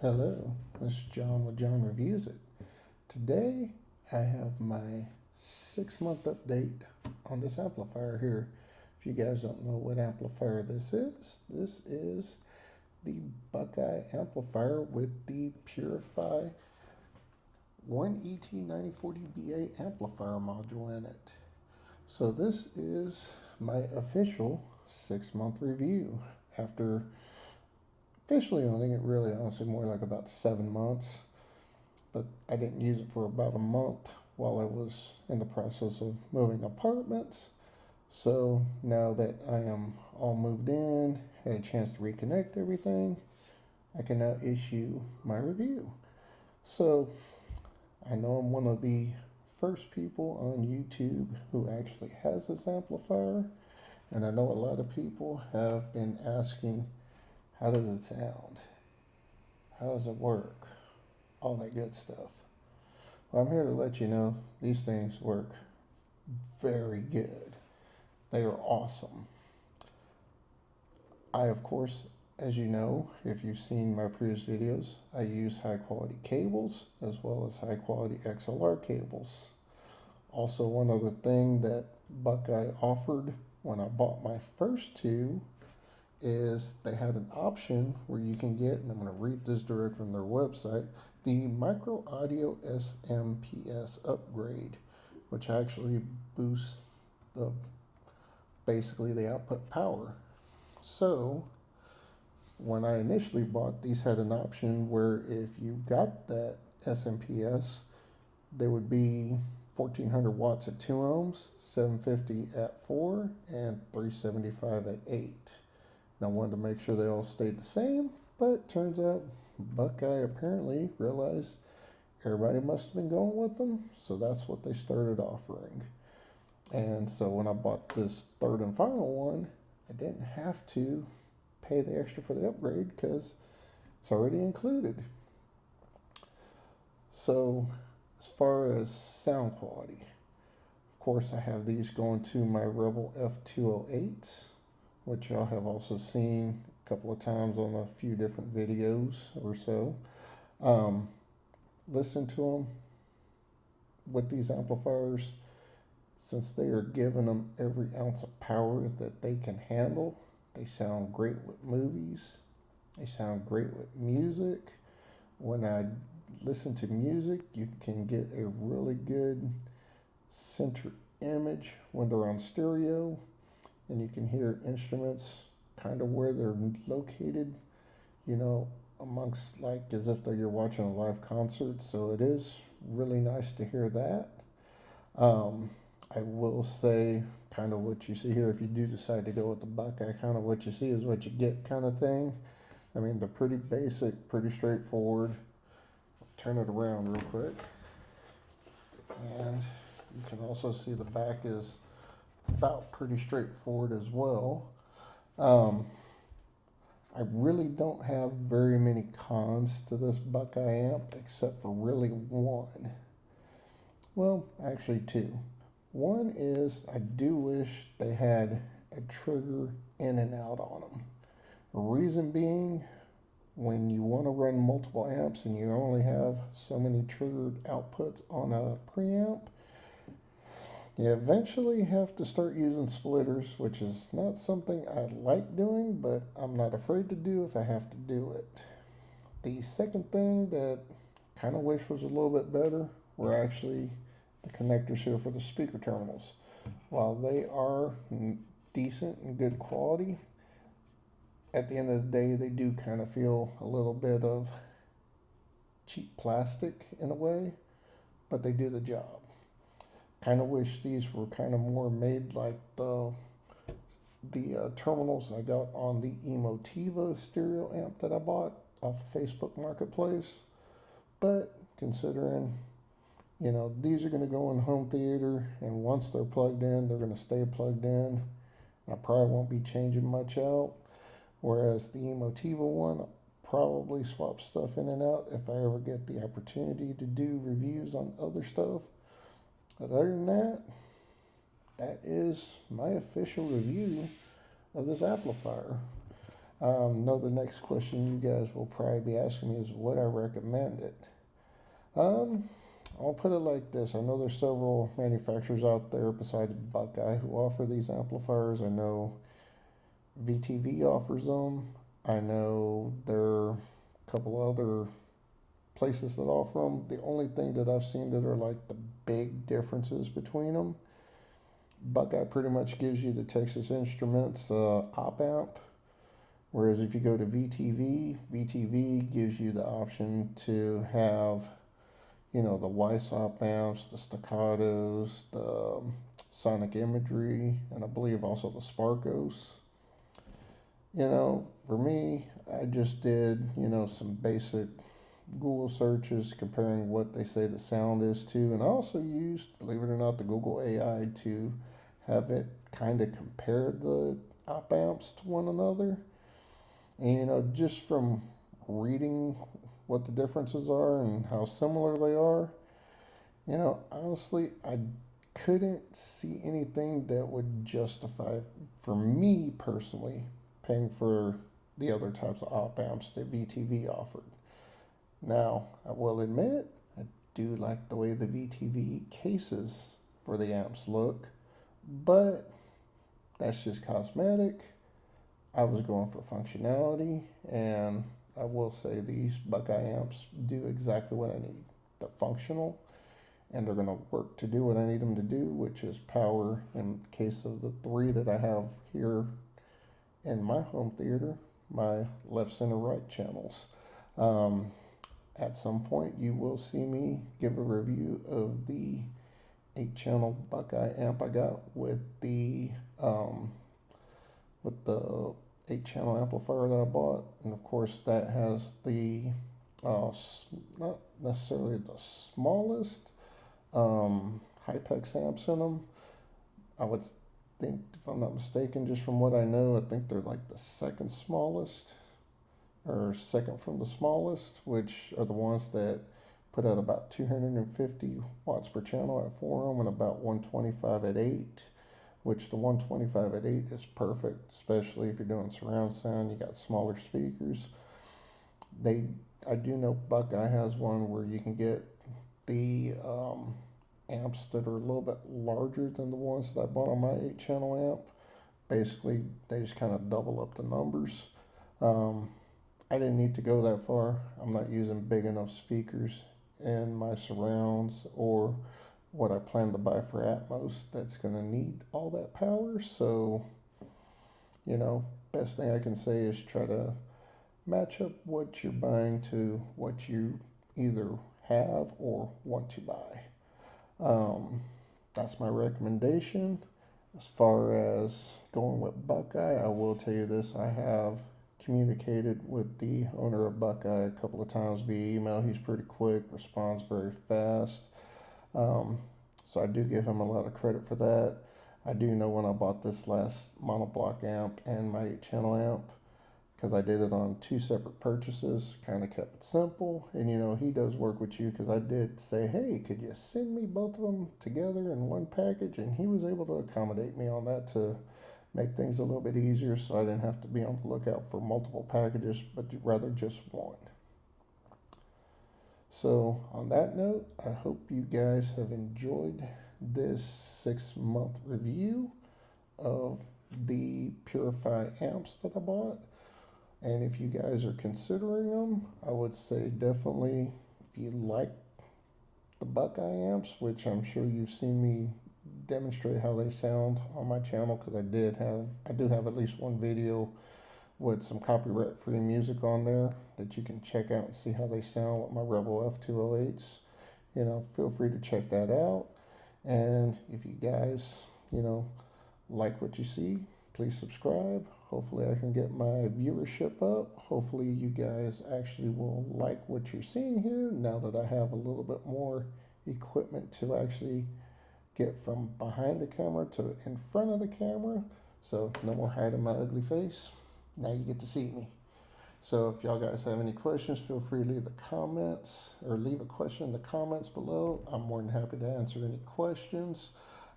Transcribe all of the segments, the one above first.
Hello, this is John with John Reviews It. Today I have my 6-month update on this amplifier here. If you guys don't know what amplifier this is the Buckeye amplifier with the Purifi 1ET9040BA amplifier module in it. So this is my official 6-month review after officially owning it, really honestly more like about 7 months, but I didn't use it for about a month while I was in the process of moving apartments. So now that I am all moved in, had a chance to reconnect everything, I can now issue my review. So I know I'm one of the first people on YouTube who actually has this amplifier, and I know a lot of people have been asking, how does it sound? How does it work? All that good stuff. Well, I'm here to let you know these things work very good. They are awesome. I, of course, as you know, if you've seen my previous videos, I use high quality cables as well as high quality XLR cables. Also, one other thing that Buckeye offered when I bought my first two is they had an option where you can get, and I'm going to read this direct from their website, the micro audio SMPS upgrade, which actually boosts basically the output power. So when I initially bought these, had an option where if you got that SMPS, they would be 1400 watts at 2 ohms, 750 at 4, and 375 at 8. And I wanted to make sure they all stayed the same, but turns out Buckeye apparently realized everybody must have been going with them, so that's what they started offering. And so when I bought this third and final one, I didn't have to pay the extra for the upgrade because it's already included. So as far as sound quality, of course I have these going to my Revel F208s, which y'all have also seen a couple of times on a few different videos or so. Listen to them with these amplifiers, since they are giving them every ounce of power that they can handle. They sound great with movies. They sound great with music. When I listen to music, you can get a really good center image when they're on stereo, and you can hear instruments kind of where they're located, you know, amongst, like as if you're watching a live concert. So it is really nice to hear that. I will say kind of what you see here, if you do decide to go with the Buckeye, kind of what you see is what you get kind of thing. I mean, they're pretty basic, pretty straightforward. Turn it around real quick. And you can also see the back is about pretty straightforward as well. I really don't have very many cons to this Buckeye amp except for really one. Well, actually two. One is I do wish they had a trigger in and out on them. The reason being, when you want to run multiple amps and you only have so many triggered outputs on a preamp, you eventually have to start using splitters, which is not something I like doing, but I'm not afraid to do if I have to do it. The second thing that I kind of wish was a little bit better were actually the connectors here for the speaker terminals. While they are decent and good quality, at the end of the day, they do kind of feel a little bit of cheap plastic in a way, but they do the job. Kind of wish these were kind of more made like the terminals I got on the Emotiva stereo amp that I bought off of Facebook Marketplace. But considering, you know, these are going to go in home theater, and once they're plugged in, they're going to stay plugged in. I probably won't be changing much out. Whereas the Emotiva one, I'll probably swap stuff in and out if I ever get the opportunity to do reviews on other stuff. But other than that, that is my official review of this amplifier. Know the next question you guys will probably be asking me is would I recommend it? I'll put it like this. I know there's several manufacturers out there besides Buckeye who offer these amplifiers. I know VTV offers them. I know there are a couple other places that offer them. The only thing that I've seen that are like the big differences between them, Buckeye pretty much gives you the Texas Instruments op amp, whereas if you go to VTV, VTV gives you the option to have, you know, the Weiss op amps, the staccatos, the sonic imagery, and I believe also the Sparkos. You know, for me, I just did, you know, some basic Google searches comparing what they say the sound is to, and I also used, believe it or not, the Google AI to have it kind of compare the op amps to one another. And you know, just from reading what the differences are and how similar they are, you know, honestly, I couldn't see anything that would justify, for me personally, paying for the other types of op amps that VTV offered. Now, I will admit, I do like the way the VTV cases for the amps look, but that's just cosmetic. I was going for functionality, and I will say these Buckeye amps do exactly what I need. They're functional, and they're going to work to do what I need them to do, which is power, in case of the three that I have here in my home theater, my left, center, right channels. At some point, you will see me give a review of the 8-channel Buckeye amp I got with the 8-channel amplifier that I bought, and of course that has the not necessarily the smallest Hypex amps in them. I would think, if I'm not mistaken, just from what I know, I think they're like the second smallest or second from the smallest, which are the ones that put out about 250 watts per channel at 4 ohm and about 125 at 8, which the 125 at 8 is perfect, especially if you're doing surround sound, you got smaller speakers. I do know Buckeye has one where you can get the amps that are a little bit larger than the ones that I bought on my 8-channel amp. Basically, they just kind of double up the numbers. I didn't need to go that far. I'm not using big enough speakers in my surrounds or what I plan to buy for Atmos that's going to need all that power. So, you know, best thing I can say is try to match up what you're buying to what you either have or want to buy. That's my recommendation. As far as going with Buckeye, I will tell you this. I have communicated with the owner of Buckeye a couple of times via email. He's pretty quick, responds very fast. So I do give him a lot of credit for that. I do know when I bought this last monoblock amp and my 8-channel amp, because I did it on 2 separate purchases, kind of kept it simple. And you know, he does work with you, because I did say, hey, could you send me both of them together in one package? And he was able to accommodate me on that to make things a little bit easier, so I didn't have to be on the lookout for multiple packages, but rather just one. So on that note, I hope you guys have enjoyed this 6-month review of the Purifi amps that I bought. And if you guys are considering them, I would say definitely, if you like the Buckeye amps, which I'm sure you've seen me demonstrate how they sound on my channel, because I do have at least one video with some copyright-free music on there that you can check out and see how they sound with my Revel F208s. You know, feel free to check that out. And if you guys, you know, like what you see, please subscribe. Hopefully I can get my viewership up. Hopefully you guys actually will like what you're seeing here now that I have a little bit more equipment to actually get from behind the camera to in front of the camera. So no more hiding my ugly face. Now you get to see me. So if y'all guys have any questions, feel free to leave the comments or leave a question in the comments below. I'm more than happy to answer any questions.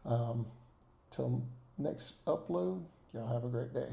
Till next upload, y'all have a great day.